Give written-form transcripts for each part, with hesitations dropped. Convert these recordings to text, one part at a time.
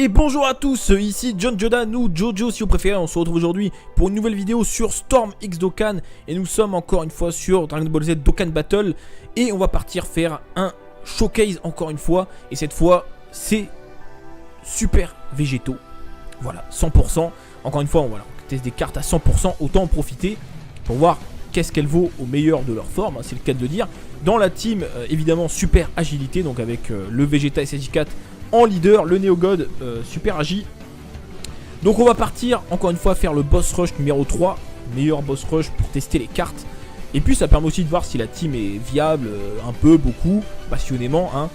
Et bonjour à tous, ici John Jordan ou Jojo si vous préférez. On se retrouve aujourd'hui pour une nouvelle vidéo sur Storm X Dokkan. Et nous sommes encore une fois sur Dragon Ball Z Dokkan Battle. Et on va partir faire un showcase encore une fois. Et cette fois c'est super végétaux. Voilà, 100%. Encore une fois on teste des cartes à 100%. Autant en profiter pour voir qu'est-ce qu'elle vaut au meilleur de leur forme, hein, c'est le cas de le dire. Dans la team, évidemment, super agilité, donc avec le Vegeta SSJ4 en leader, le Néogod super agi. Donc on va partir, encore une fois, faire le boss rush numéro 3, meilleur boss rush pour tester les cartes. Et puis ça permet aussi de voir si la team est viable, un peu, beaucoup, passionnément, hein.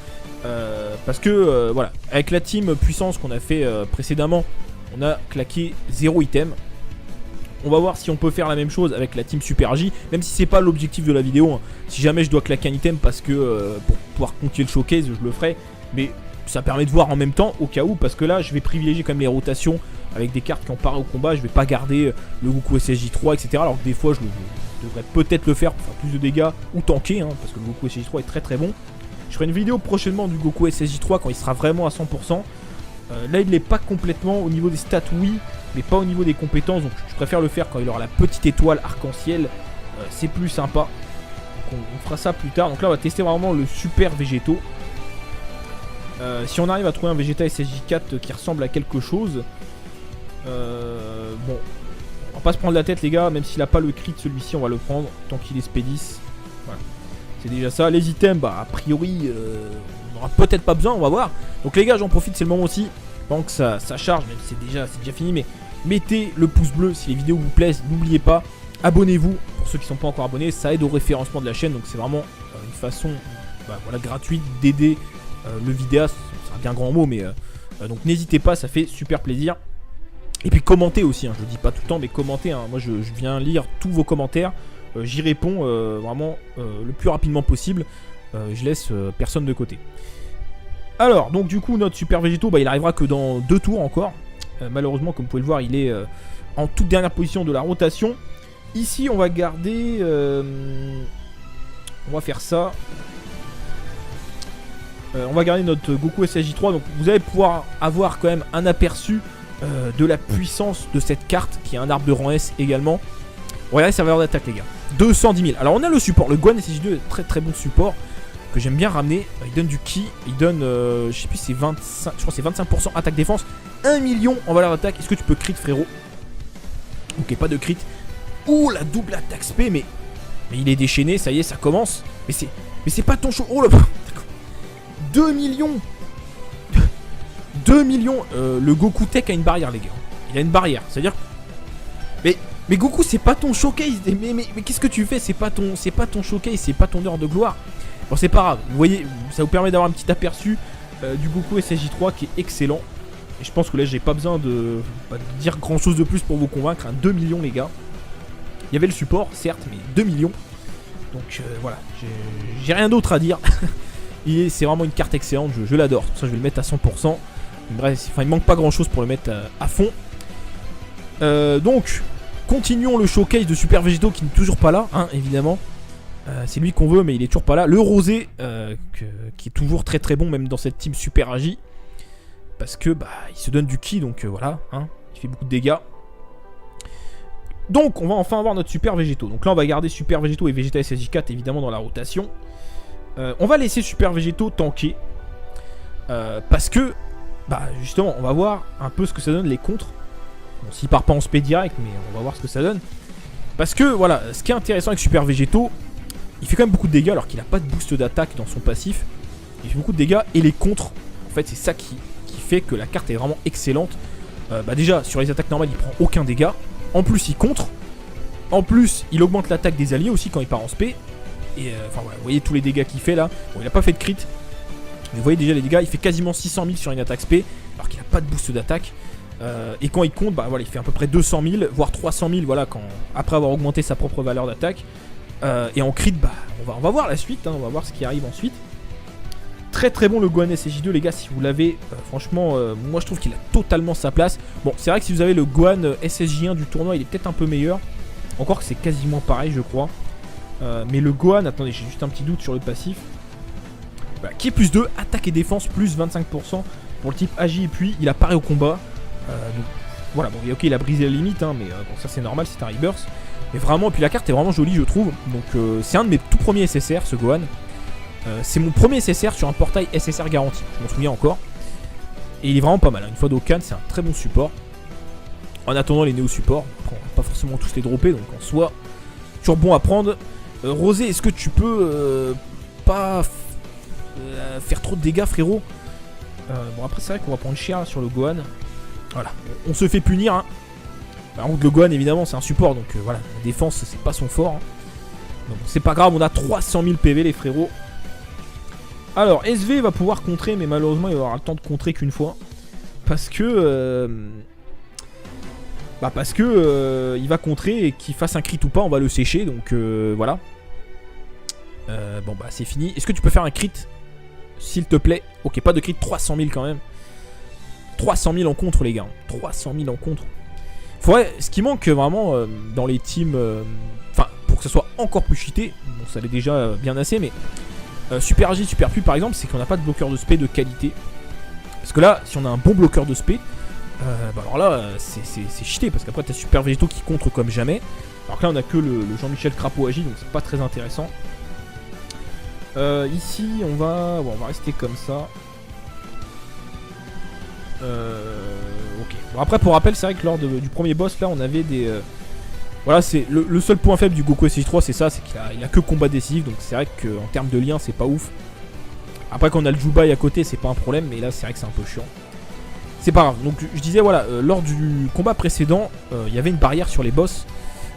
Parce que, voilà, avec la team puissance qu'on a fait précédemment, on a claqué 0 item. On va voir si on peut faire la même chose avec la team Super J, même si c'est pas l'objectif de la vidéo, hein. Si jamais je dois claquer un item parce que pour pouvoir continuer le showcase, je le ferai. Mais ça permet de voir en même temps au cas où, parce que là je vais privilégier quand même les rotations avec des cartes qui ont paré au combat. Je vais pas garder le Goku SSJ3 etc. Alors que des fois je devrais peut-être le faire pour faire plus de dégâts ou tanker, hein, parce que le Goku SSJ3 est très très bon. Je ferai une vidéo prochainement du Goku SSJ3 quand il sera vraiment à 100%. Là il n'est pas complètement au niveau des stats, oui, mais pas au niveau des compétences, donc je préfère le faire quand il aura la petite étoile arc-en-ciel, c'est plus sympa. Donc on fera ça plus tard. Donc là on va tester vraiment le super végétaux. Si on arrive à trouver un Vegeta SSJ4 qui ressemble à quelque chose, bon, on va pas se prendre la tête les gars, même s'il a pas le crit celui-ci on va le prendre, tant qu'il est Spédis. Voilà. C'est déjà ça. Les items, bah a priori on n'aura peut-être pas besoin, on va voir. Donc les gars j'en profite, c'est le moment aussi, pendant que ça charge, même si c'est déjà fini, mais mettez le pouce bleu si les vidéos vous plaisent, n'oubliez pas, abonnez-vous pour ceux qui ne sont pas encore abonnés, ça aide au référencement de la chaîne, donc c'est vraiment une façon voilà, gratuite d'aider le vidéaste, c'est un bien grand mot, mais donc n'hésitez pas, ça fait super plaisir. Et puis commentez aussi, hein, je le dis pas tout le temps, mais commentez, hein, moi je viens lire tous vos commentaires, j'y réponds vraiment le plus rapidement possible, je laisse personne de côté. Alors, donc du coup, notre super végétaux, il arrivera que dans 2 tours encore. Malheureusement, comme vous pouvez le voir, il est en toute dernière position de la rotation. Ici, on va garder... on va faire ça. On va garder notre Goku SSJ3. Donc, vous allez pouvoir avoir quand même un aperçu de la puissance de cette carte, qui est un arbre de rang S également. Regardez sa valeur d'attaque, les gars. 210 000. Alors, on a le support. Le Gohan SSJ2 est très très bon support, que j'aime bien ramener. Il donne du ki, il donne je sais plus, c'est 25, je crois c'est 25% attaque défense, 1 million en valeur d'attaque. Est-ce que tu peux crit, frérot? Ok, pas de crit. Ouh, la double attaque spé, mais il est déchaîné, ça y est, ça commence. Mais c'est pas ton show. Oh là, 2 millions. 2 millions. Le Goku Tech a une barrière, les gars. Il a une barrière, c'est-à-dire mais Goku, c'est pas ton showcase. Mais qu'est-ce que tu fais? C'est pas ton showcase, c'est pas ton heure de gloire. Bon, c'est pas grave, vous voyez, ça vous permet d'avoir un petit aperçu du Goku SSJ3 qui est excellent. Et je pense que là j'ai pas besoin de dire grand chose de plus pour vous convaincre, hein. 2 millions les gars. Il y avait le support certes, mais 2 millions. Donc voilà, j'ai rien d'autre à dire. C'est vraiment une carte excellente, je l'adore. Pour ça je vais le mettre à 100%. Bref, il manque pas grand chose pour le mettre à fond. Donc continuons le showcase de Super Végétaux qui n'est toujours pas là, hein, évidemment. C'est lui qu'on veut, mais il est toujours pas là. Le Rosé, qui est toujours très très bon, même dans cette team Super Agi. Parce que il se donne du ki, donc voilà, hein, il fait beaucoup de dégâts. Donc on va enfin avoir notre Super Végétaux. Donc là on va garder Super Végétaux et Vegeta SSJ4 évidemment dans la rotation. On va laisser Super Végétaux tanker. Parce que, justement, on va voir un peu ce que ça donne les contres. Bon, s'il part pas en spé direct, mais on va voir ce que ça donne. Parce que voilà, ce qui est intéressant avec Super Végétaux, il fait quand même beaucoup de dégâts alors qu'il n'a pas de boost d'attaque dans son passif. Il fait beaucoup de dégâts et les contres, en fait c'est ça qui fait que la carte est vraiment excellente. Déjà sur les attaques normales il prend aucun dégât. En plus il contre. En plus il augmente l'attaque des alliés aussi quand il part en spé. Et enfin voilà, vous voyez tous les dégâts qu'il fait là. Bon, il n'a pas fait de crit, mais vous voyez déjà les dégâts, il fait quasiment 600 000 sur une attaque spé alors qu'il n'a pas de boost d'attaque. Et quand il compte, voilà, il fait à peu près 200 000, voire 300 000, voilà, après avoir augmenté sa propre valeur d'attaque. Et en crit, on va voir la suite, hein, on va voir ce qui arrive ensuite. Très très bon le Gohan SSJ2, les gars, si vous l'avez, franchement, moi je trouve qu'il a totalement sa place. Bon, c'est vrai que si vous avez le Gohan SSJ1 du tournoi, il est peut-être un peu meilleur. Encore que c'est quasiment pareil, je crois. Mais le Gohan, attendez, j'ai juste un petit doute sur le passif. Qui est plus 2, attaque et défense, plus 25%. pour le type agi et puis il apparaît au combat. Donc, voilà, bon, ok, il a brisé la limite, hein, mais bon, ça c'est normal, c'est un rebirth. Mais vraiment, et puis la carte est vraiment jolie, je trouve. Donc c'est un de mes tout premiers SSR, ce Gohan. C'est mon premier SSR sur un portail SSR garanti, je m'en souviens encore. Et il est vraiment pas mal, hein. Une fois Dokkan, c'est un très bon support. En attendant les néo-supports, on va pas forcément tous les dropper, donc en soi, toujours bon à prendre. Rosé, est-ce que tu peux pas faire trop de dégâts, frérot? Bon, après, c'est vrai qu'on va prendre cher là, sur le Gohan. Voilà, on se fait punir. Hein. Par contre, le Gohan, évidemment, c'est un support, donc voilà, la défense, c'est pas son fort. Hein. Donc, c'est pas grave, on a 300 000 PV, les frérots. Alors, SV va pouvoir contrer, mais malheureusement, il va avoir le temps de contrer qu'une fois. Parce que. Il va contrer et qu'il fasse un crit ou pas, on va le sécher, donc voilà. Bon bah c'est fini. Est-ce que tu peux faire un crit, s'il te plaît? Ok, pas de crit, 300 000 quand même. 300 000 en contre, les gars. 300 000 en contre. Faudrait, ce qui manque vraiment dans les teams, enfin pour que ça soit encore plus cheaté, bon ça l'est déjà bien assez, mais Super Agi, Super Pu par exemple, c'est qu'on n'a pas de bloqueur de spé de qualité. Parce que là, si on a un bon bloqueur de spé, bah alors là, c'est cheaté parce qu'après t'as Super Végétaux qui contre comme jamais. Alors que là, on a que le Jean-Michel Crapaud Agi, donc c'est pas très intéressant. Ici, on va rester comme ça. Ok. Bon, après, pour rappel, c'est vrai que lors du premier boss, là, on avait des. Voilà, c'est le seul point faible du Goku SSJ3, c'est ça, c'est qu'il a que combat décisif, donc c'est vrai qu'en termes de lien, c'est pas ouf. Après, quand on a le Jubai à côté, c'est pas un problème, mais là, c'est vrai que c'est un peu chiant. C'est pas grave. Donc je disais voilà, lors du combat précédent, il y avait une barrière sur les boss.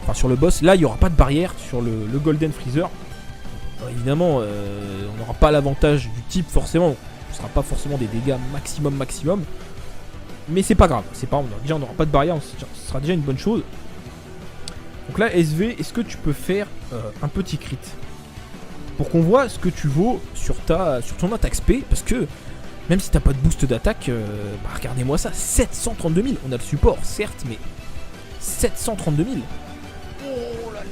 Enfin sur le boss. Là il n'y aura pas de barrière sur le Golden Freezer. Alors, évidemment on n'aura pas l'avantage du type forcément. Ce ne sera pas forcément des dégâts maximum. Mais c'est pas grave. C'est pas, déjà on n'aura pas de barrière. Ce sera déjà une bonne chose. Donc là SV, est-ce que tu peux faire un petit crit pour qu'on voit ce que tu vaux sur ton attaque spé? Parce que même si t'as pas de boost d'attaque, bah regardez-moi ça, 732 000. On a le support, certes, mais 732 000. Oh là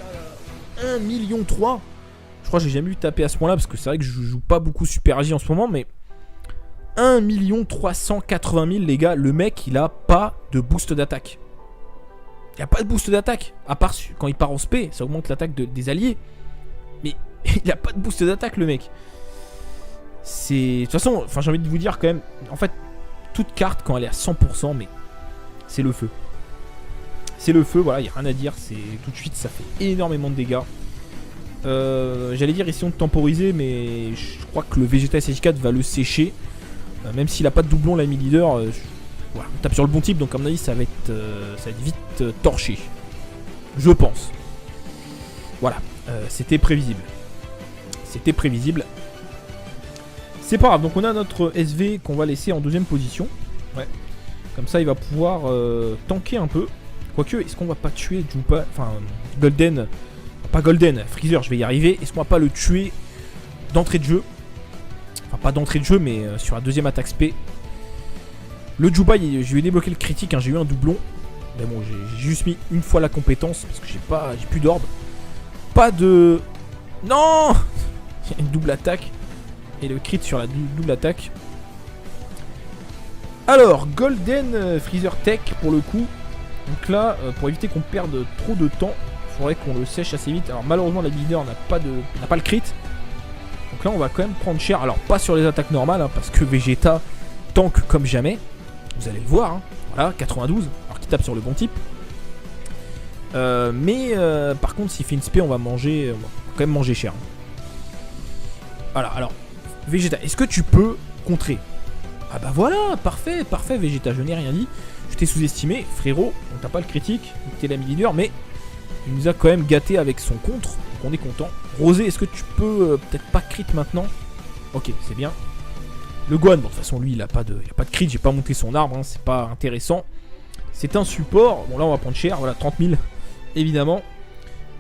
là, 1,3 million. Je crois que j'ai jamais eu taper à ce point-là, parce que c'est vrai que je joue pas beaucoup Super Agi en ce moment, mais 1 380 000, les gars. Le mec, il a pas de boost d'attaque. Il a pas de boost d'attaque. À part quand il part en spé, ça augmente l'attaque des alliés. Mais il a pas de boost d'attaque, le mec. C'est... De toute façon, enfin, j'ai envie de vous dire quand même, en fait, toute carte, quand elle est à 100%, mais c'est le feu. C'est le feu, voilà, il n'y a rien à dire. C'est tout de suite, ça fait énormément de dégâts. J'allais dire essayons de temporiser, mais je crois que le Vegeta SSJ4 va le sécher. Même s'il n'a pas de doublon, l'ami leader, voilà, on tape sur le bon type, donc à mon avis, ça va être vite torché. Je pense. Voilà, c'était prévisible. C'était prévisible. C'est pas grave, donc on a notre SV qu'on va laisser en deuxième position. Ouais. Comme ça, il va pouvoir tanker un peu. Quoique, est-ce qu'on va pas tuer Jubai, enfin, Golden, pas Golden, Freezer, je vais y arriver. Est-ce qu'on va pas le tuer d'entrée de jeu? Enfin, pas d'entrée de jeu, mais sur la deuxième attaque spé. Le Jubai, je lui ai débloqué le critique, hein, j'ai eu un doublon. Mais bon, j'ai juste mis une fois la compétence parce que j'ai plus d'orbe. Pas de... Non. Il y a une double attaque. Et le crit sur la double attaque. Alors, Golden Freezer Tech pour le coup. Donc là, pour éviter qu'on perde trop de temps, il faudrait qu'on le sèche assez vite. Alors malheureusement, la leader n'a pas le crit. Donc là, on va quand même prendre cher. Alors pas sur les attaques normales, hein, parce que Vegeta tank comme jamais. Vous allez le voir. Hein. Voilà, 92. Alors qu'il tape sur le bon type. Mais par contre, s'il fait une spé, on va manger, on va quand même manger cher. Voilà, alors, Vegeta, est-ce que tu peux contrer? Ah bah voilà, parfait, parfait Vegeta, je n'ai rien dit. Je t'ai sous-estimé, frérot, on t'a pas le critique, t'es l'ami leader, mais il nous a quand même gâté avec son contre, donc on est content. Rosé, est-ce que tu peux peut-être pas crit maintenant? Ok, c'est bien. Le Gohan, bon, de toute façon, lui, il a pas de crit, j'ai pas monté son arbre, hein, c'est pas intéressant. C'est un support, bon là on va prendre cher, voilà, 30 000, évidemment.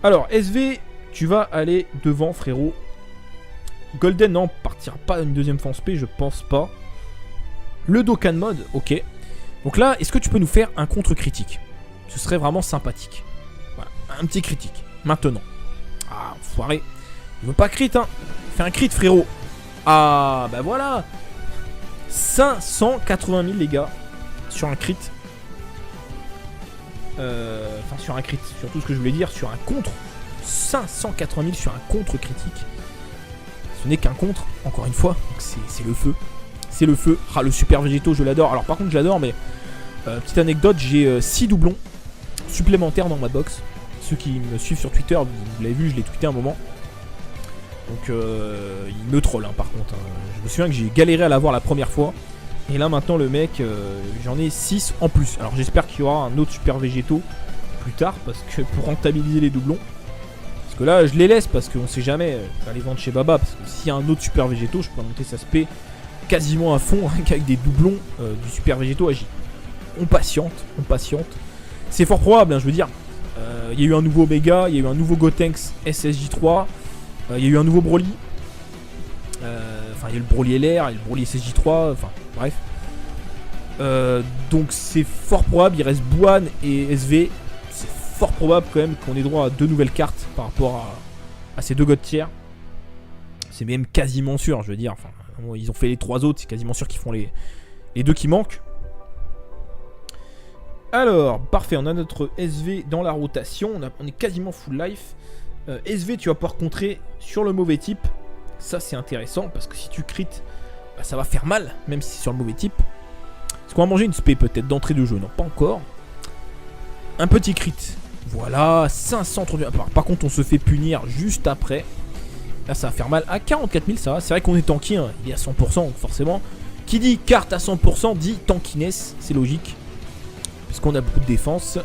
Alors, SV, tu vas aller devant, frérot. Golden, non, partira pas une deuxième fois en spé, je pense pas. Le Dokkan mode, ok. Donc là, est-ce que tu peux nous faire un contre critique? Ce serait vraiment sympathique. Voilà, un petit critique, maintenant. Ah, enfoiré. Il veut pas crit, hein. Fais un crit, frérot. Ah, bah voilà. 580 000 les gars. Sur un crit. Enfin sur un crit. Surtout ce que je voulais dire. Sur un contre. 580 000 sur un contre critique. Ce n'est qu'un contre. Encore une fois. C'est le feu. C'est le feu. Ah, le super végétaux, je l'adore. Alors par contre je l'adore, mais petite anecdote, j'ai 6 doublons supplémentaires dans ma box. Ceux qui me suivent sur Twitter, vous l'avez vu, je l'ai tweeté un moment. Donc il me troll par contre. Je me souviens que j'ai galéré à l'avoir la première fois. Et là maintenant le mec, j'en ai 6 en plus. Alors j'espère qu'il y aura un autre super végétaux plus tard, parce que pour rentabiliser les doublons. Parce que là je les laisse parce qu'on sait jamais, je vais aller vendre chez Baba. Parce que s'il y a un autre super végétaux, je peux monter sa spé quasiment à fond avec des doublons du super végétaux agi. On patiente, on patiente. C'est fort probable, hein, je veux dire. Il y a eu un nouveau Omega, il y a eu un nouveau Gotenks SSJ3, il y a eu un nouveau Broly. Enfin, il y a le Broly LR et le Broly SSJ3, enfin, bref. Donc c'est fort probable, il reste Buan et SV. C'est fort probable quand même qu'on ait droit à 2 nouvelles cartes par rapport à ces 2 God tiers. C'est même quasiment sûr, je veux dire. Enfin, ils ont fait les 3 autres, c'est quasiment sûr qu'ils font les 2 qui manquent. Alors, parfait, on a notre SV dans la rotation, on est quasiment full life. SV, tu vas pouvoir contrer sur le mauvais type. Ça, c'est intéressant, parce que si tu crit, bah, ça va faire mal, même si c'est sur le mauvais type. Est-ce qu'on va manger une spé peut-être d'entrée de jeu? Non, pas encore. Un petit crit. Voilà, 530 000. Par contre, on se fait punir juste après. Là, ça va faire mal. À 44 000, ça va. C'est vrai qu'on est tanky, hein. Il est à 100%, donc forcément. Qui dit carte à 100% dit tankiness, c'est logique. Puisqu'on a beaucoup de défense.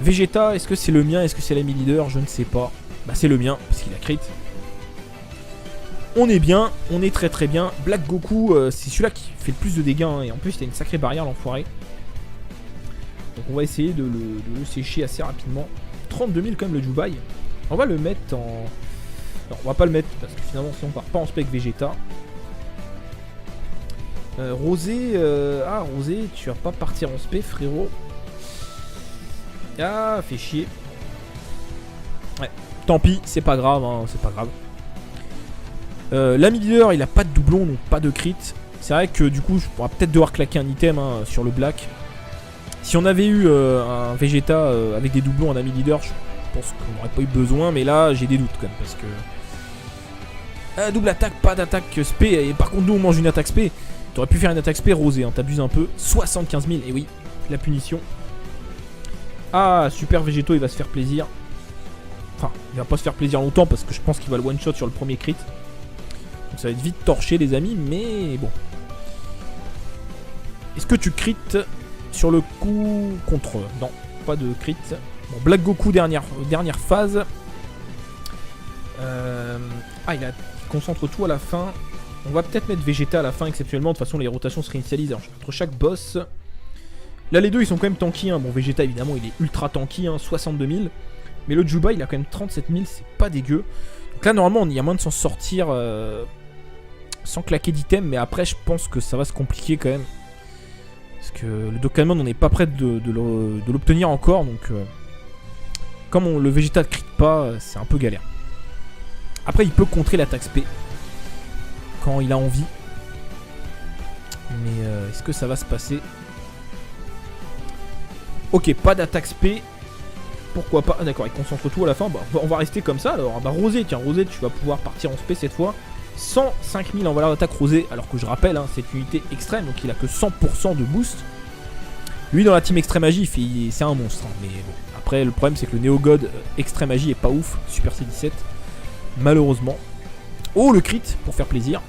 Vegeta, est-ce que c'est le mien? Est-ce que c'est l'ami leader? Je ne sais pas. Bah c'est le mien, parce qu'il a crit. On est bien, on est très très bien. Black Goku, c'est celui-là qui fait le plus de dégâts, hein, et en plus il a une sacrée barrière, l'enfoiré. Donc on va essayer de le sécher assez rapidement. 32 000 quand même le Jubai. On va le mettre en... Non, on va pas le mettre, parce que finalement si on part pas en spec Vegeta. Rosé, ah Rosé, tu vas pas partir en spé frérot. Ah, fait chier. Ouais, tant pis, c'est pas grave, hein, c'est pas grave. L'ami leader, il a pas de doublon, donc pas de crit. C'est vrai que du coup, je pourrais peut-être devoir claquer un item hein, sur le black. Si on avait eu un Vegeta avec des doublons en ami leader, je pense qu'on n'aurait pas eu besoin, mais là, j'ai des doutes quand même, parce que... double attaque, pas d'attaque spé, et par contre, nous, on mange une attaque spé. T'aurais pu faire une attaque spé rosée, hein, t'abuses un peu. 75 000, et oui, la punition. Ah, super végétaux, il va se faire plaisir. Enfin, il va pas se faire plaisir longtemps parce que je pense qu'il va le one shot sur le premier crit. Donc ça va être vite torché les amis, mais bon. Est-ce que tu crit sur le coup contre? Non, pas de crit. Bon, Black Goku, dernière phase. Ah, il concentre tout à la fin. On va peut-être mettre Vegeta à la fin exceptionnellement. De toute façon, les rotations se réinitialisent entre chaque boss. Là, les deux, ils sont quand même tanky. Hein. Bon, Vegeta, évidemment, il est ultra tanky. Hein, 62 000. Mais le Jubai, il a quand même 37 000. C'est pas dégueu. Donc là, normalement, il y a moyen de s'en sortir sans claquer d'item. Mais après, je pense que ça va se compliquer quand même. Parce que le Dokkanmon, on n'est pas prêt de l'obtenir encore. Donc, comme le Vegeta ne crit pas, c'est un peu galère. Après, il peut contrer l'attaque spé quand il a envie. Mais est-ce que ça va se passer? Ok, pas d'attaque spé. Pourquoi pas? Ah d'accord, il concentre tout à la fin. Bah, on va rester comme ça alors. Bah Rosé, tiens, Rosé, tu vas pouvoir partir en spé cette fois. 105 000 en valeur d'attaque Rosé. Alors que je rappelle, hein, c'est une unité extrême, donc il a que 100% de boost. Lui dans la team extrême magie, c'est un monstre. Hein, mais bon, après le problème c'est que le Neo God extrême magie est pas ouf. Super C17. Malheureusement. Oh le crit pour faire plaisir.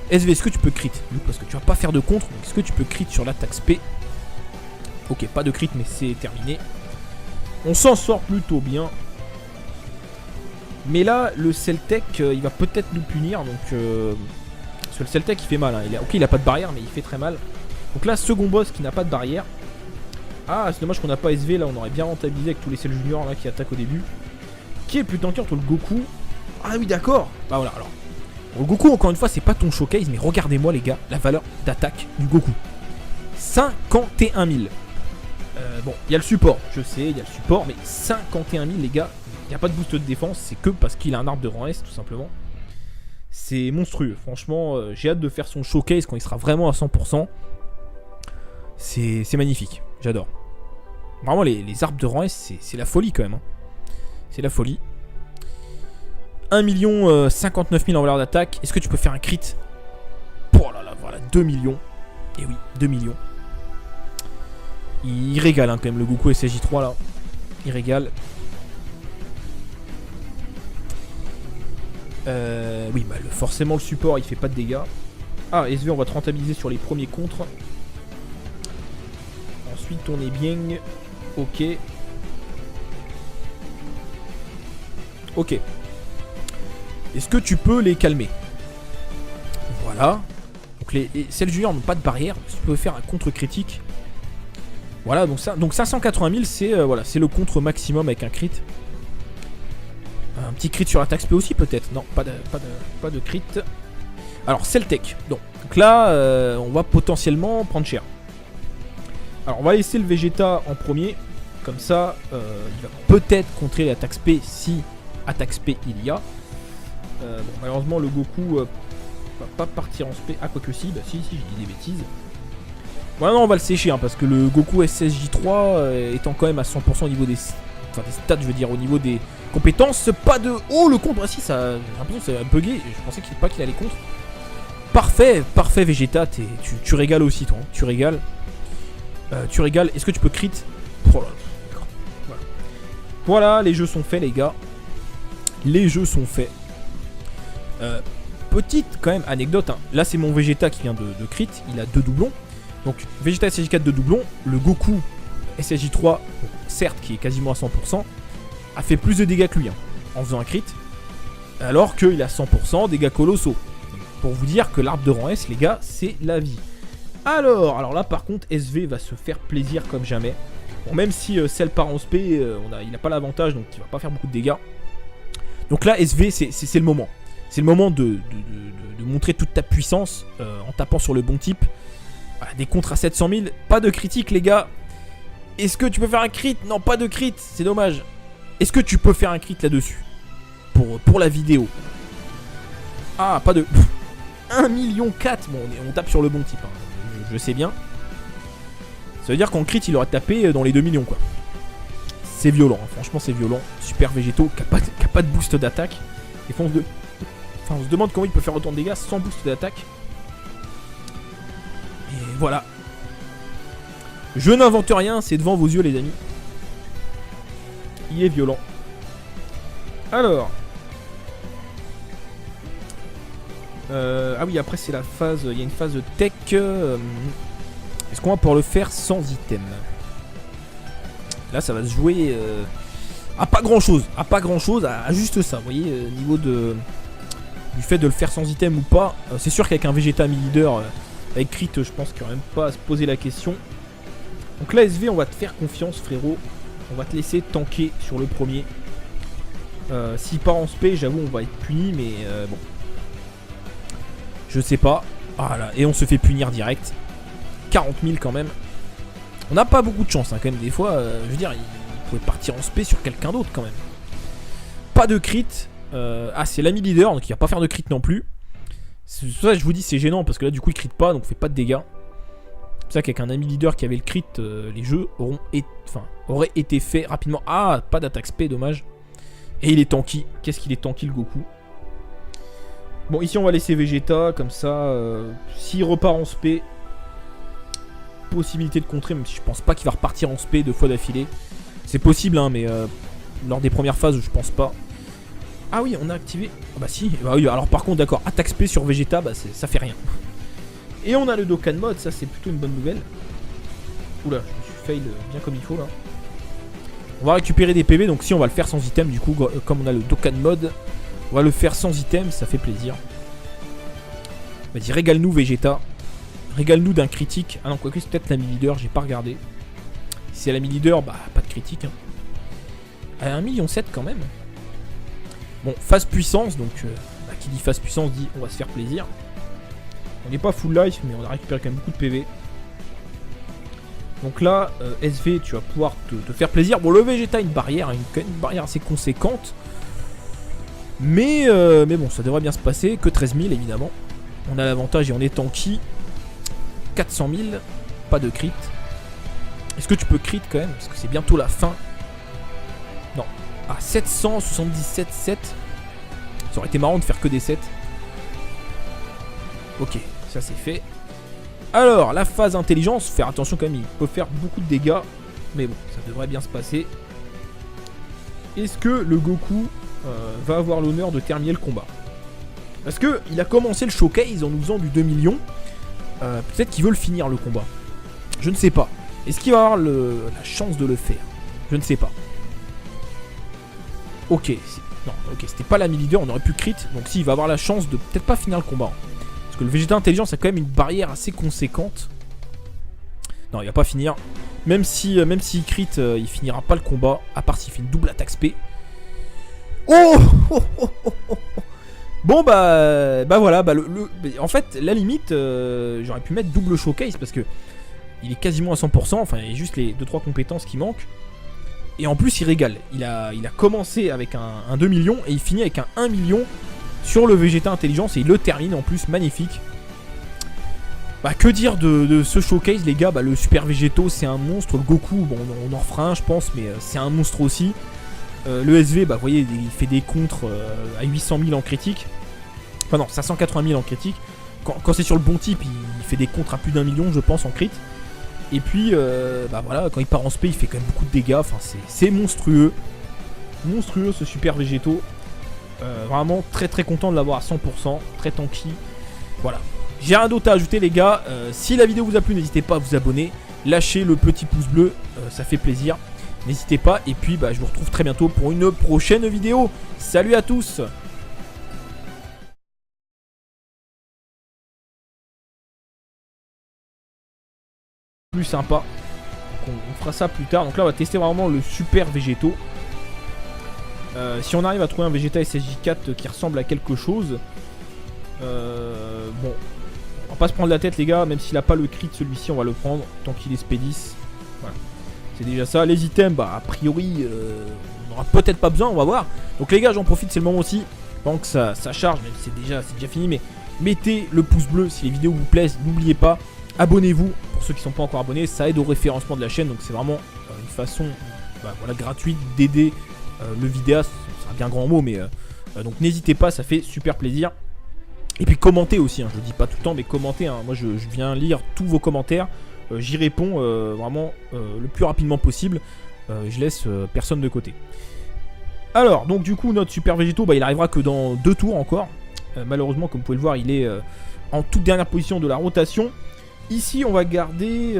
SV, est-ce que tu peux crit? Parce que tu vas pas faire de contre. Est-ce que tu peux crit sur l'attaque spé? Ok, pas de crit, mais c'est terminé. On s'en sort plutôt bien. Mais là, le Celtec, il va peut-être nous punir. Donc, parce que le Celtec, il fait mal. Hein. Ok, il a pas de barrière, mais il fait très mal. Donc là, second boss qui n'a pas de barrière. Ah, c'est dommage qu'on n'a pas SV. Là, on aurait bien rentabilisé avec tous les Cell Juniors là, qui attaquent au début. Qui est le plus tanky entre le Goku? Ah oui, d'accord. Bah voilà, alors. Le Goku, encore une fois, c'est pas ton showcase, mais regardez-moi, les gars, la valeur d'attaque du Goku. 51 000. Bon, il y a le support, je sais, il y a le support, mais 51 000 les gars, il n'y a pas de boost de défense, c'est que parce qu'il a un arbre de rang S tout simplement. C'est monstrueux. Franchement, j'ai hâte de faire son showcase quand il sera vraiment à 100%. C'est magnifique. J'adore. Vraiment, les arbres de rang S, c'est la folie quand même. Hein. C'est la folie. 1 059 000 en valeur d'attaque. Est-ce que tu peux faire un crit? Oh là là, voilà, 2 millions. Et oui, 2 millions. Il régale hein, quand même le Goku SSJ3 là. Il régale. Oui, bah forcément le support il fait pas de dégâts. Ah, SV on va te rentabiliser sur les premiers contres. Ensuite on est bien. Ok. Ok. Est-ce que tu peux les calmer? Voilà. Donc les celles juniors n'ont pas de barrière. Tu peux faire un contre critique. Voilà, donc 580 000 c'est voilà, c'est le contre maximum avec un crit. Un petit crit sur l'attaque SP aussi peut-être. Non, pas de crit. Alors Celtech. Donc là on va potentiellement prendre cher. Alors on va laisser le Vegeta en premier. Comme ça il va peut-être contrer l'attaque SP si attaque SP il y a. Bon, malheureusement le Goku va pas partir en SP. Ah quoique si, bah si je dis des bêtises. Bon non on va le sécher hein, parce que le Goku SSJ3 étant quand même à 100% au niveau des stats, je veux dire au niveau des compétences, pas de... Oh le contre, ah si ça... J'ai l'impression que ça a bugué, je pensais pas qu'il allait contre. Parfait, parfait Vegeta, tu régales aussi toi, hein. Tu régales. Tu régales, est-ce que tu peux crit? Oh là là, d'accord. Voilà, les jeux sont faits les gars. Les jeux sont faits. Petite quand même anecdote, hein. Là c'est mon Vegeta qui vient de crit, il a 2 doublons. Donc Vegeta SSJ4 2 doublons, le Goku SSJ3, certes qui est quasiment à 100%, a fait plus de dégâts que lui hein, en faisant un crit, alors qu'il a 100% dégâts colossaux. Pour vous dire que l'arbre de rang S les gars, c'est la vie. Alors là par contre SV va se faire plaisir comme jamais. Bon, même si celle part en SP, il n'a pas l'avantage donc il va pas faire beaucoup de dégâts. Donc là SV c'est le moment. C'est le moment de montrer toute ta puissance en tapant sur le bon type. Voilà, des contres à 700 000, pas de critique les gars. Est-ce que tu peux faire un crit? Non, pas de crit, c'est dommage. Est-ce que tu peux faire un crit là-dessus pour la vidéo? Ah, pas de... 1,4 million. Bon, on tape sur le bon type, hein. Je sais bien. Ça veut dire qu'en crit, il aurait tapé dans les 2 millions, quoi. C'est violent, hein. Franchement, c'est violent. Super végétaux, qui a pas de boost d'attaque. Et on se demande comment il peut faire autant de dégâts sans boost d'attaque. Et voilà. Je n'invente rien, c'est devant vos yeux les amis. Il est violent. Alors. Ah oui, après c'est la phase. Il y a une phase de tech. Est-ce qu'on va pouvoir le faire sans item? Là ça va se jouer à pas grand chose. À pas grand chose, à juste ça. Vous voyez, niveau du fait de le faire sans item ou pas. C'est sûr qu'avec un Vegeta mi-leader avec crit, je pense qu'il n'y aurait même pas à se poser la question. Donc là SV on va te faire confiance frérot. On va te laisser tanker sur le premier. S'il part en spé j'avoue on va être puni mais bon. Je sais pas. Voilà. Et on se fait punir direct. 40 000 quand même. On n'a pas beaucoup de chance hein, quand même des fois. Je veux dire il pouvait partir en spé sur quelqu'un d'autre quand même. Pas de crit. Ah c'est l'ami leader donc il va pas faire de crit non plus. C'est pour ça que je vous dis c'est gênant parce que là du coup il crit pas donc il fait pas de dégâts. C'est ça qu'avec un ami leader qui avait le crit, les jeux auraient été faits rapidement. Ah, pas d'attaque spé, dommage. Et il est tanky. Qu'est-ce qu'il est tanky le Goku? Bon, ici on va laisser Vegeta, comme ça, s'il repart en spé, possibilité de contrer, même si je pense pas qu'il va repartir en spé 2 fois d'affilée. C'est possible, hein, mais lors des premières phases, je pense pas. Ah oui, on a activé... Ah bah si, bah oui, alors par contre, d'accord, attaque spé sur Vegeta, bah ça fait rien. Et on a le Dokkan mode, ça c'est plutôt une bonne nouvelle. Oula, je me suis fail bien comme il faut là. On va récupérer des PV, donc si on va le faire sans item, du coup, comme on a le Dokkan mode, on va le faire sans item, ça fait plaisir. On va dire régale-nous Vegeta. Régale-nous d'un critique. Ah non, quoique c'est peut-être l'ami leader, j'ai pas regardé. Si c'est l'ami leader, bah pas de critique. Hein. À 1,7 million quand même. Bon, phase puissance, donc bah, qui dit phase puissance dit on va se faire plaisir. On n'est pas full life, mais on a récupéré quand même beaucoup de PV. Donc là, SV, tu vas pouvoir te faire plaisir. Bon, le Vegeta a une barrière, une barrière assez conséquente. Mais bon, ça devrait bien se passer. Que 13 000 évidemment. On a l'avantage et on est tanky. 400 000. Pas de crit. Est-ce que tu peux crit quand même? Parce que c'est bientôt la fin. Non. Ah, 777, 7. Ça aurait été marrant de faire que des 7. Ok, ça c'est fait. Alors, la phase intelligence. Faire attention quand même, il peut faire beaucoup de dégâts. Mais bon, ça devrait bien se passer. Est-ce que le Goku va avoir l'honneur de terminer le combat? Parce que il a commencé le showcase en nous faisant du 2 millions. Peut-être qu'il veut le finir le combat. Je ne sais pas. Est-ce qu'il va avoir la chance de le faire? Je ne sais pas. Ok. Non, ok, c'était pas l'ami leader, on aurait pu crit. Donc si, il va avoir la chance de peut-être pas finir le combat. Parce que le Vegeta Intelligence a quand même une barrière assez conséquente. Non, il va pas finir. Même s'il crit, il finira pas le combat. À part s'il fait une double attaque spé. Oh, oh, oh, oh, oh. Bon bah voilà, en fait la limite j'aurais pu mettre double showcase parce que il est quasiment à 100%, enfin il y a juste les 2-3 compétences qui manquent. Et en plus il régale, il a commencé avec un 2 millions et il finit avec un 1 million sur le Vegeta Intelligence et il le termine en plus, magnifique. Bah que dire de ce showcase les gars, bah le Super Végéto c'est un monstre, le Goku bon on en refera un je pense mais c'est un monstre aussi. Le SV, bah vous voyez, il fait des contres à 800 000 en critique. Enfin non, 580 000 en critique. Quand c'est sur le bon type, il fait des contres à plus d'1 million, je pense, en crit. Et puis, bah voilà, quand il part en spé, il fait quand même beaucoup de dégâts. Enfin, c'est monstrueux. Monstrueux ce Super Végéto. Vraiment très très content de l'avoir à 100%. Très tanky. Voilà. J'ai rien d'autre à ajouter les gars. Si la vidéo vous a plu, n'hésitez pas à vous abonner. Lâchez le petit pouce bleu, ça fait plaisir. N'hésitez pas, et puis bah, je vous retrouve très bientôt pour une prochaine vidéo. Salut à tous! Plus sympa. Donc on fera ça plus tard. Donc là on va tester vraiment le Super Végéto. Si on arrive à trouver un Vegeta SSJ4 qui ressemble à quelque chose. Bon. On va pas se prendre la tête les gars, même s'il a pas le crit celui-ci on va le prendre. Tant qu'il est SP10. Voilà. C'est déjà ça, les items, bah a priori on aura peut-être pas besoin, on va voir. Donc les gars j'en profite, c'est le moment aussi. Pendant que ça charge, même si c'est déjà fini, mais mettez le pouce bleu si les vidéos vous plaisent, n'oubliez pas. Abonnez-vous pour ceux qui ne sont pas encore abonnés, ça aide au référencement de la chaîne. Donc c'est vraiment une façon voilà, gratuite d'aider le vidéaste. Ce sera bien grand mot, mais donc n'hésitez pas, ça fait super plaisir. Et puis commentez aussi, hein, je le dis pas tout le temps, mais commentez, hein. Moi je viens lire tous vos commentaires. J'y réponds vraiment le plus rapidement possible. Je laisse personne de côté. Alors, donc du coup, notre Super Végéto, bah, il arrivera que dans 2 tours encore. Malheureusement, comme vous pouvez le voir, il est en toute dernière position de la rotation. Ici, on va garder...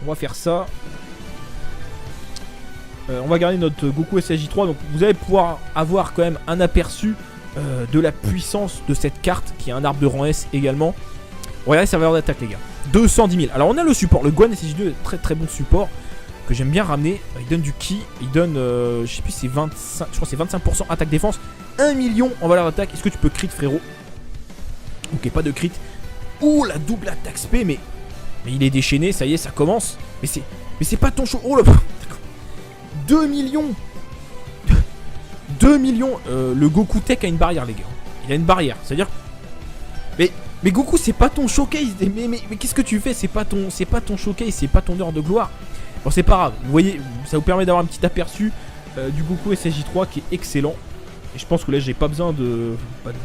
on va faire ça. On va garder notre Goku SSJ3. Donc vous allez pouvoir avoir quand même un aperçu de la puissance de cette carte, qui est un arbre de rang S également. Regardez sa valeur d'attaque les gars, 210 000. Alors on a le support, le Gohan SSJ2 est très très bon support que j'aime bien ramener. Il donne du ki, il donne je sais plus c'est 25, je crois c'est 25% attaque défense, 1 million en valeur d'attaque. Est-ce que tu peux crit frérot? Ok, pas de crit. Ouh la double attaque spé, mais il est déchaîné, ça y est, ça commence. Mais c'est pas ton show. Oh là, 2 millions 2 millions. Le Goku Tech a une barrière les gars. Il a une barrière, c'est-à-dire... Mais Goku, c'est pas ton showcase. Mais qu'est-ce que tu fais? C'est pas ton showcase, c'est pas ton heure de gloire. Bon, c'est pas grave. Vous voyez, ça vous permet d'avoir un petit aperçu du Goku SSJ3 qui est excellent. Et je pense que là, j'ai pas besoin de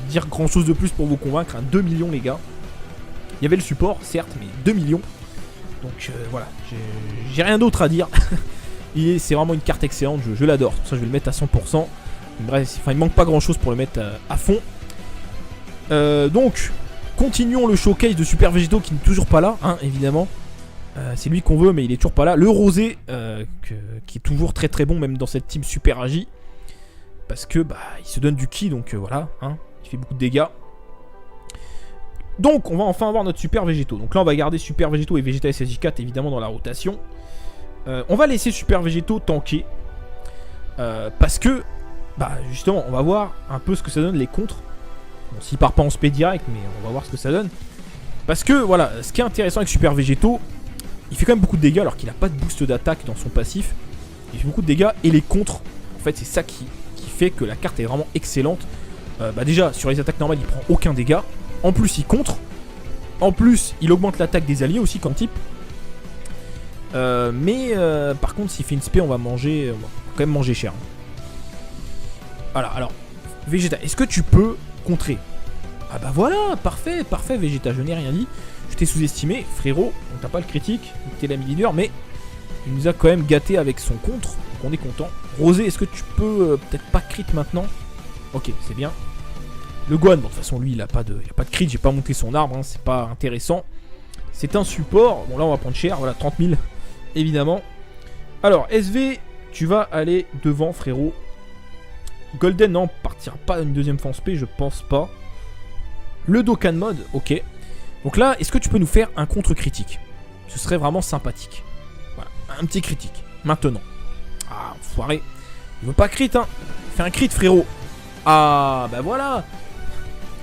dire grand chose de plus pour vous convaincre. 2 millions, les gars. Il y avait le support, certes, mais 2 millions. Donc voilà, j'ai rien d'autre à dire. C'est vraiment une carte excellente, je l'adore. Pour ça, je vais le mettre à 100%. Bref, il manque pas grand chose pour le mettre à fond. Donc. Continuons le showcase de Super Végéto qui n'est toujours pas là, hein, évidemment. C'est lui qu'on veut, mais il est toujours pas là. Le Rosé, qui est toujours très très bon, même dans cette team Super Agi. Parce que bah il se donne du ki, donc voilà, hein, il fait beaucoup de dégâts. Donc on va enfin avoir notre Super Végéto. Donc là on va garder Super Végéto et Vegeta SSJ4 évidemment dans la rotation. On va laisser Super Végéto tanker. Parce que, bah justement, on va voir un peu ce que ça donne les contres. Bon, s'il part pas en spé direct, mais on va voir ce que ça donne. Parce que voilà, ce qui est intéressant avec Super Végéto, il fait quand même beaucoup de dégâts alors qu'il n'a pas de boost d'attaque dans son passif. Il fait beaucoup de dégâts et les contres, en fait c'est ça qui fait que la carte est vraiment excellente. Déjà, sur les attaques normales, il prend aucun dégât. En plus, il contre. En plus, il augmente l'attaque des alliés aussi, quand type. Par contre, s'il fait une spé, on va quand même manger cher. Voilà, alors, Vegeta, est-ce que tu peux contrer? Ah bah voilà, parfait, parfait, Vegeta, je n'ai rien dit. Je t'ai sous-estimé, frérot, on t'a pas le critique, t'es l'ami leader, mais il nous a quand même gâté avec son contre, donc on est content. Rosé, est-ce que tu peux peut-être pas crit maintenant? Ok, c'est bien. Le Gohan, bon, de toute façon, lui, il a pas de crit, j'ai pas monté son arbre, hein, c'est pas intéressant. C'est un support, bon là on va prendre cher, voilà, 30 000, évidemment. Alors, SV, tu vas aller devant, frérot. Golden, non, partira pas une deuxième fois en spé, je pense pas. Le Dokkan mode, ok. Donc là, est-ce que tu peux nous faire un contre critique? Ce serait vraiment sympathique. Voilà, un petit critique, maintenant. Ah, enfoiré. Il veut pas crit, hein. Fais un crit, frérot. Ah, bah voilà.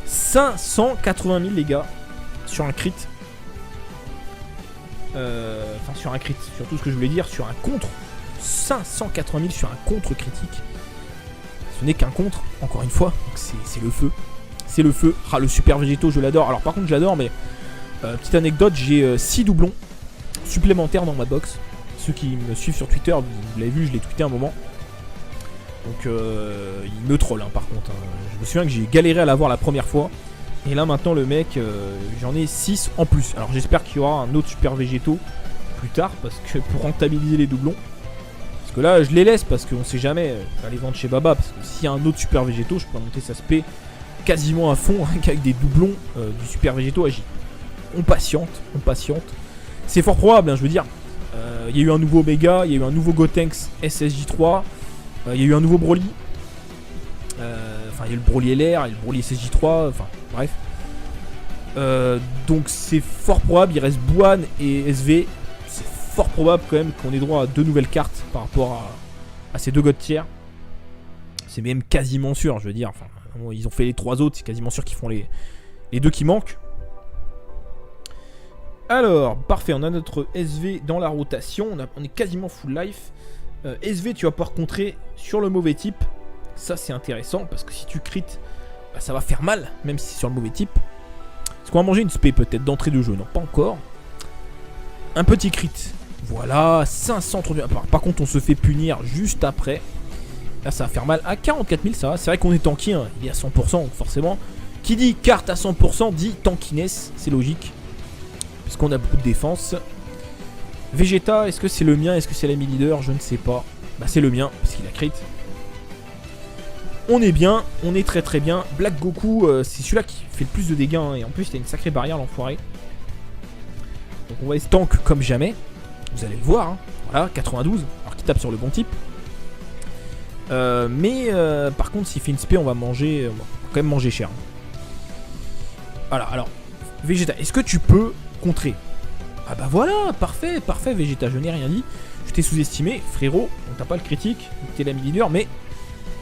580 000, les gars. Sur un crit. Enfin, sur un crit. Surtout ce que je voulais dire, sur un contre. 580 000 sur un contre critique. Ce n'est qu'un contre, encore une fois. C'est le feu. C'est le feu. Ah, le super végétaux, je l'adore. Alors, par contre, je l'adore, mais petite anecdote, j'ai 6 doublons supplémentaires dans ma box. Ceux qui me suivent sur Twitter, vous l'avez vu, je l'ai tweeté un moment. Donc, il me troll, hein, par contre. Hein. Je me souviens que j'ai galéré à l'avoir la première fois. Et là, maintenant, le mec, j'en ai 6 en plus. Alors, j'espère qu'il y aura un autre super végétaux plus tard, parce que pour rentabiliser les doublons. Parce que là, je les laisse, parce qu'on sait jamais. Je vais aller vendre chez Baba, parce que s'il y a un autre super végétaux, je peux monter sa spé quasiment à fond avec des doublons du super végétaux agi. On patiente, on patiente. C'est fort probable, hein, je veux dire. Il y a eu un nouveau Omega, il y a eu un nouveau Gotenks SSJ3, il y a eu un nouveau Broly. Enfin, il y a le Broly LR, il y a le Broly SSJ3, enfin, bref. Donc c'est fort probable, il reste Buan et SV. C'est fort probable quand même qu'on ait droit à 2 nouvelles cartes par rapport à ces 2 God tiers. C'est même quasiment sûr, je veux dire. Enfin, ils ont fait les 3 autres, c'est quasiment sûr qu'ils font les 2 qui manquent. Alors, parfait, on a notre SV dans la rotation, on est quasiment full life. SV, tu vas pouvoir contrer sur le mauvais type. Ça, c'est intéressant, parce que si tu crit, bah, ça va faire mal, même si c'est sur le mauvais type. Est-ce qu'on va manger une spé peut-être d'entrée de jeu? Non, pas encore. Un petit crit. Voilà, 530 000. Par contre, on se fait punir juste après. Là, ça va faire mal. À 44 000, ça va. C'est vrai qu'on est tanky, hein. Il est à 100%, donc forcément. Qui dit carte à 100% dit tankiness, c'est logique. Puisqu'on a beaucoup de défense. Vegeta, est-ce que c'est le mien? Est-ce que c'est l'ami leader? Je ne sais pas. Bah, c'est le mien, parce qu'il a crit. On est bien, on est très très bien. Black Goku, c'est celui-là qui fait le plus de dégâts, hein. Et en plus, il a une sacrée barrière, l'enfoiré. Donc on va se tank comme jamais. Vous allez le voir, hein. Voilà, 92. Alors qu'il tape sur le bon type. Par contre, s'il fait une spé, on va quand même manger cher. Voilà, alors, Vegeta, est-ce que tu peux contrer? Ah bah voilà, parfait, parfait, Vegeta, je n'ai rien dit. Je t'ai sous-estimé, frérot, on t'a pas le critique, t'es l'ami leader, mais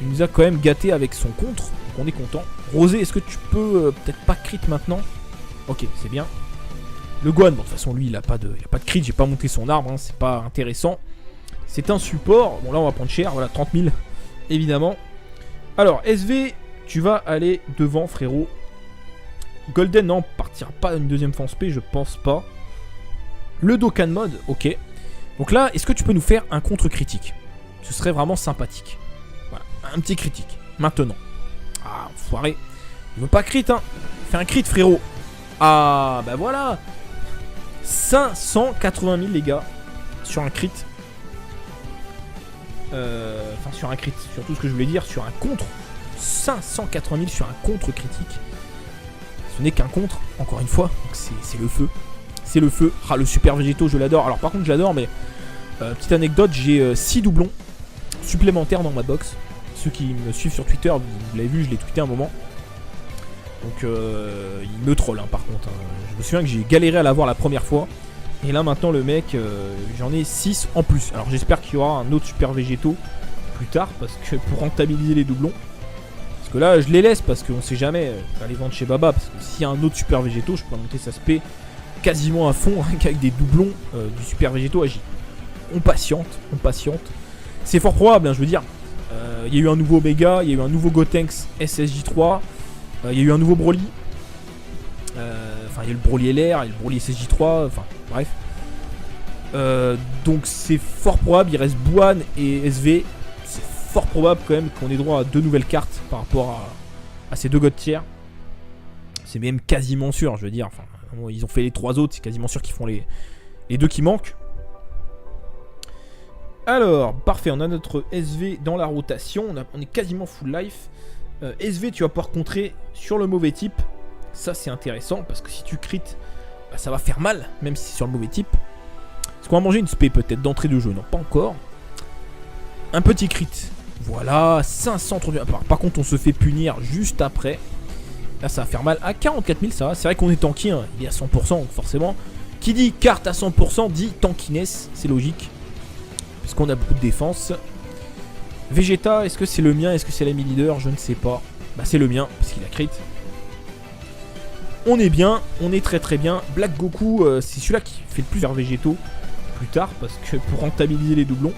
il nous a quand même gâté avec son contre, donc on est content. Rosé, est-ce que tu peux peut-être pas crit maintenant? Ok, c'est bien. Le Gohan, bon, de toute façon, lui, il a pas de crit, j'ai pas monté son arbre, hein, c'est pas intéressant. C'est un support, bon là, on va prendre cher, voilà, 30 000, évidemment. Alors, SV, tu vas aller devant, frérot. Golden, non, partira pas une deuxième fois en spé, je pense pas. Le Dokkan mode, ok. Donc là, est-ce que tu peux nous faire un contre critique? Ce serait vraiment sympathique. Voilà, un petit critique, maintenant. Ah, enfoiré. Il veut pas crit, hein. Fais un crit, frérot. Ah, bah voilà. 580 000, les gars. Sur un crit. Enfin, sur un crit. Surtout ce que je voulais dire, sur un contre. 580 000 sur un contre critique. Ce n'est qu'un contre, encore une fois. C'est le feu. C'est le feu. Ah, le super végétaux, je l'adore. Alors, par contre, je l'adore, mais petite anecdote, j'ai 6 doublons supplémentaires dans ma box. Ceux qui me suivent sur Twitter, vous l'avez vu, je l'ai tweeté un moment. Donc, il me troll, hein, par contre. Hein. Je me souviens que j'ai galéré à l'avoir la première fois. Et là, maintenant, le mec, j'en ai 6 en plus. Alors, j'espère qu'il y aura un autre super végétaux plus tard, parce que pour rentabiliser les doublons. Parce que là, je les laisse, parce qu'on sait jamais. Je vais aller vendre chez Baba, parce que s'il y a un autre super végétaux, je peux monter sa spé quasiment à fond avec des doublons du super végétaux agi. On patiente, on patiente. C'est fort probable, hein, je veux dire. Il y a eu un nouveau Omega, il y a eu un nouveau Gotenks SSJ3, il y a eu un nouveau Broly. Enfin, il y a le Broly LR, il y a le Broly SSJ3, enfin, bref. Donc c'est fort probable, il reste Buan et SV. C'est fort probable quand même qu'on ait droit à 2 nouvelles cartes par rapport à ces 2 God tiers. C'est même quasiment sûr, je veux dire. Enfin, ils ont fait les 3 autres, c'est quasiment sûr qu'ils font les 2 qui manquent. Alors, parfait, on a notre SV dans la rotation, on est quasiment full life. SV, tu vas pouvoir contrer sur le mauvais type. Ça, c'est intéressant, parce que si tu crit, bah, ça va faire mal, même si c'est sur le mauvais type. Est-ce qu'on va manger une spé peut-être d'entrée de jeu? Non, pas encore. Un petit crit. Voilà, 530. Par contre, on se fait punir juste après. Là, ça va faire mal. À 44 000, ça va. C'est vrai qu'on est tanky, hein. Il est à 100%, donc forcément. Qui dit carte à 100% dit tankiness, c'est logique. Puisqu'on a beaucoup de défense. Vegeta, est-ce que c'est le mien? Est-ce que c'est l'ami leader? Je ne sais pas. Bah, c'est le mien, parce qu'il a crit. On est bien, on est très très bien. Black Goku, c'est celui-là qui fait le plus vers végétaux plus tard, parce que pour rentabiliser les doublons.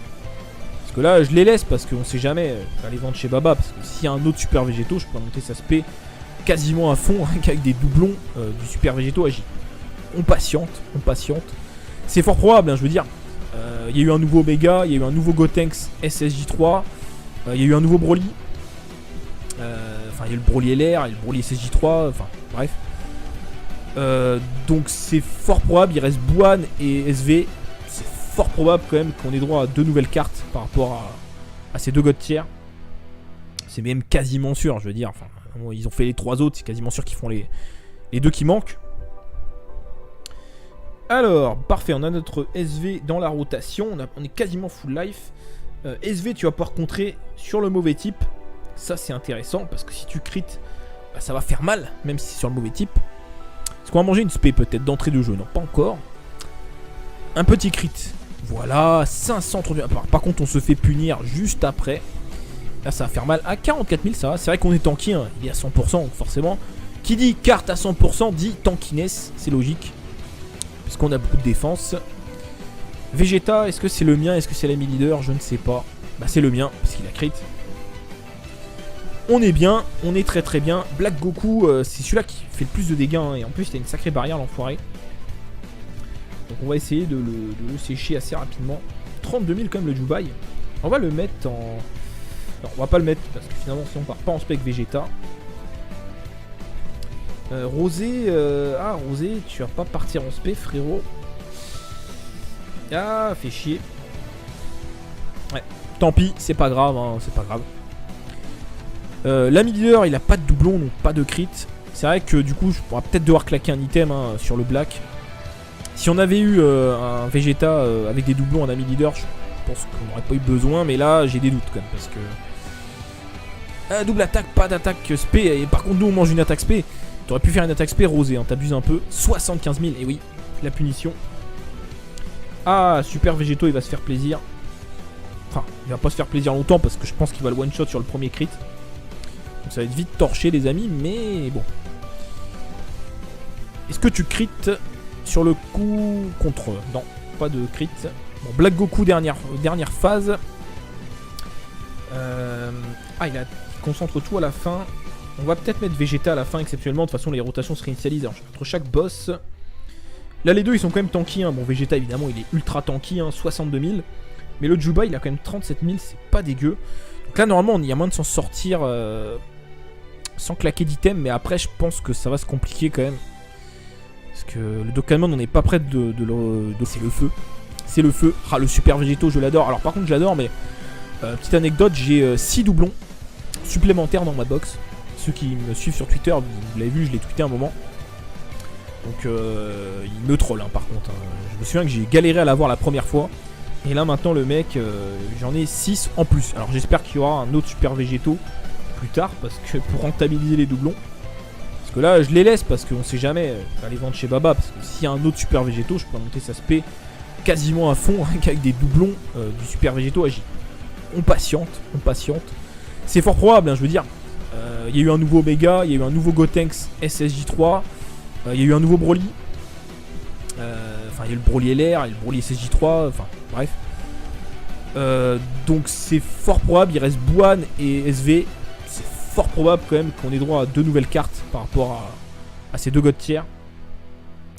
Parce que là, je les laisse, parce qu'on sait jamais. Je vais aller vendre chez Baba, parce que s'il y a un autre super végétaux, je peux monter sa spé quasiment à fond, avec des doublons du super végétaux agi. On patiente, on patiente. C'est fort probable, hein, je veux dire. Il y a eu un nouveau Omega, il y a eu un nouveau Gotenks SSJ3, il y a eu un nouveau Broly. Enfin, il y a le Broly LR, il y a le Broly SSJ3, enfin, bref. Donc c'est fort probable, il reste Buan et SV. C'est fort probable quand même qu'on ait droit à 2 nouvelles cartes par rapport à ces 2 God tiers. C'est même quasiment sûr, je veux dire. Enfin, ils ont fait les 3 autres, c'est quasiment sûr qu'ils font les 2 qui manquent. Alors, parfait, on a notre SV dans la rotation, on est quasiment full life. SV, tu vas pouvoir contrer sur le mauvais type. Ça, c'est intéressant, parce que si tu crit, bah, ça va faire mal, même si c'est sur le mauvais type. Est-ce qu'on va manger une spé peut-être d'entrée de jeu? Non, pas encore. Un petit crit. Voilà, 530. Par contre, on se fait punir juste après. Là, ça va faire mal. À 44 000, ça va. C'est vrai qu'on est tanky, hein. Il est à 100%, donc forcément. Qui dit carte à 100% dit tankiness, c'est logique. Puisqu'on a beaucoup de défense. Vegeta, est-ce que c'est le mien? Est-ce que c'est l'ami leader? Je ne sais pas. Bah, c'est le mien, parce qu'il a crit. On est bien, on est très très bien. Black Goku, c'est celui-là qui fait le plus de dégâts, hein, et en plus il a une sacrée barrière, l'enfoiré. Donc on va essayer de le sécher assez rapidement. 32 000 quand même le Jubai. On va le mettre en... Non, on va pas le mettre parce que finalement si on part pas en spec Vegeta. Rosé, ah Rosé, tu vas pas partir en spec frérot. Ah, fait chier. Ouais, tant pis, c'est pas grave, hein, c'est pas grave. L'ami leader, il a pas de doublon, donc pas de crit. C'est vrai que du coup, je pourrais peut-être devoir claquer un item, hein, sur le black. Si on avait eu un Vegeta avec des doublons en ami leader, je pense qu'on n'aurait pas eu besoin. Mais là, j'ai des doutes quand même, parce que... double attaque, pas d'attaque spé. Et par contre, nous, on mange une attaque spé. T'aurais pu faire une attaque spé rosée, hein, t'abuses un peu. 75 000, et oui, la punition. Ah, super végétaux, il va se faire plaisir. Enfin, il va pas se faire plaisir longtemps, parce que je pense qu'il va le one-shot sur le premier crit. Donc ça va être vite torché les amis, mais bon. Est-ce que tu crit sur le coup contre? Non, pas de crit. Bon, Black Goku, dernière phase. Ah, il concentre tout à la fin. On va peut-être mettre Vegeta à la fin exceptionnellement. De toute façon, les rotations se réinitialisent entre chaque boss. Là, les deux, ils sont quand même tanky, hein. Bon, Vegeta, évidemment, il est ultra tanky, hein, 62 000. Mais le Jubai, il a quand même 37 000, c'est pas dégueu. Donc là, normalement, il y a moyen de s'en sortir sans claquer d'item. Mais après, je pense que ça va se compliquer quand même. Parce que le Dokkanmon, on n'est pas prêt de c'est le feu. C'est le feu. Ah, le super végétaux, je l'adore. Alors, par contre, je l'adore, mais petite anecdote, j'ai 6 doublons supplémentaires dans ma box. Ceux qui me suivent sur Twitter, vous l'avez vu, je l'ai tweeté un moment. Donc, il me troll, hein, par contre. Je me souviens que j'ai galéré à l'avoir la première fois. Et là, maintenant, le mec, j'en ai 6 en plus. Alors, j'espère qu'il y aura un autre super végétaux plus tard, parce que pour rentabiliser les doublons. Parce que là, je les laisse, parce qu'on sait jamais. Je vais aller vendre chez Baba, parce que s'il y a un autre super végétaux, je peux monter sa spé quasiment à fond, avec des doublons du super végétaux agi. On patiente, on patiente. C'est fort probable, hein, je veux dire. Il y a eu un nouveau Omega, il y a eu un nouveau Gotenks SSJ3, il y a eu un nouveau Broly. Enfin, il y a le Broly LR, il y a le Broly SSJ3, enfin, bref. Donc c'est fort probable, il reste Buan et SV. C'est fort probable quand même qu'on ait droit à 2 nouvelles cartes par rapport à ces 2 God tiers.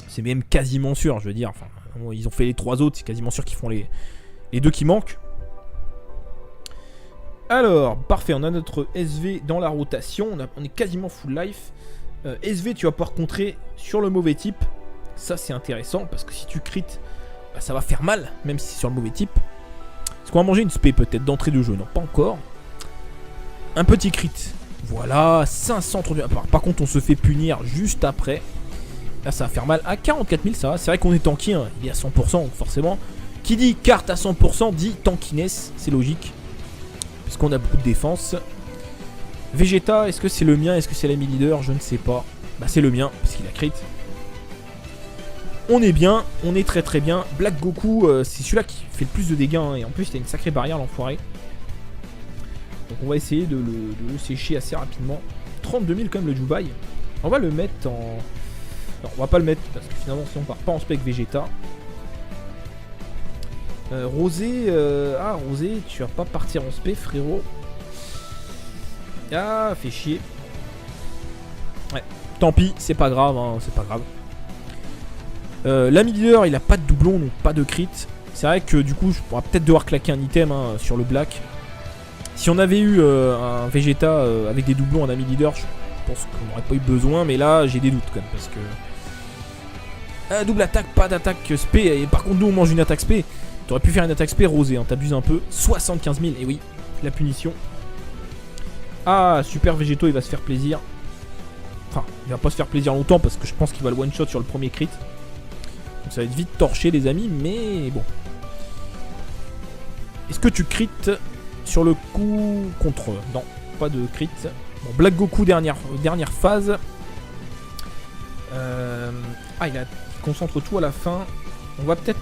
C'est même quasiment sûr, je veux dire. Enfin, ils ont fait les 3 autres, c'est quasiment sûr qu'ils font les 2 qui manquent. Alors, parfait, on a notre SV dans la rotation. On est quasiment full life. SV, tu vas pouvoir contrer sur le mauvais type. Ça, c'est intéressant parce que si tu crit, bah, ça va faire mal, même si c'est sur le mauvais type. Est-ce qu'on va manger une spé peut-être d'entrée de jeu? Non, pas encore. Un petit crit. Voilà, 532. Par contre, on se fait punir juste après. Là, ça va faire mal. À 44 000, ça va. C'est vrai qu'on est tanky, hein. Il est à 100%, donc forcément. Qui dit carte à 100% dit tankiness. C'est logique. Puisqu'on a beaucoup de défense. Vegeta, est-ce que c'est le mien? Est-ce que c'est l'ami leader? Je ne sais pas. Bah, c'est le mien, parce qu'il a crit. On est bien, on est très très bien. Black Goku, c'est celui-là qui fait le plus de dégâts, hein, et en plus il a une sacrée barrière, l'enfoiré. Donc on va essayer de le sécher assez rapidement. 32 000 quand même le Jubai. On va le mettre en... Non, on va pas le mettre parce que finalement si on part pas en spec Vegeta. Rosé, ah Rosé, tu vas pas partir en spec frérot. Ah, fait chier. Ouais, tant pis, c'est pas grave, hein, c'est pas grave. L'ami leader il a pas de doublon donc pas de crit. C'est vrai que du coup je pourrais peut-être devoir claquer un item, hein, sur le black. Si on avait eu un Vegeta avec des doublons en ami leader, je pense qu'on n'aurait pas eu besoin. Mais là j'ai des doutes quand même parce que double attaque, pas d'attaque spé. Et par contre nous on mange une attaque spé. T'aurais pu faire une attaque spé Rosé, hein, t'abuses un peu. 75 000, et oui, la punition. Ah super Végéto il va se faire plaisir. Enfin il va pas se faire plaisir longtemps parce que je pense qu'il va le one shot sur le premier crit. Donc ça va être vite torché les amis, mais bon. Est-ce que tu crit sur le coup contre? Non, pas de crit. Bon, Black Goku, dernière phase. Ah, il concentre tout à la fin. On va peut-être mettre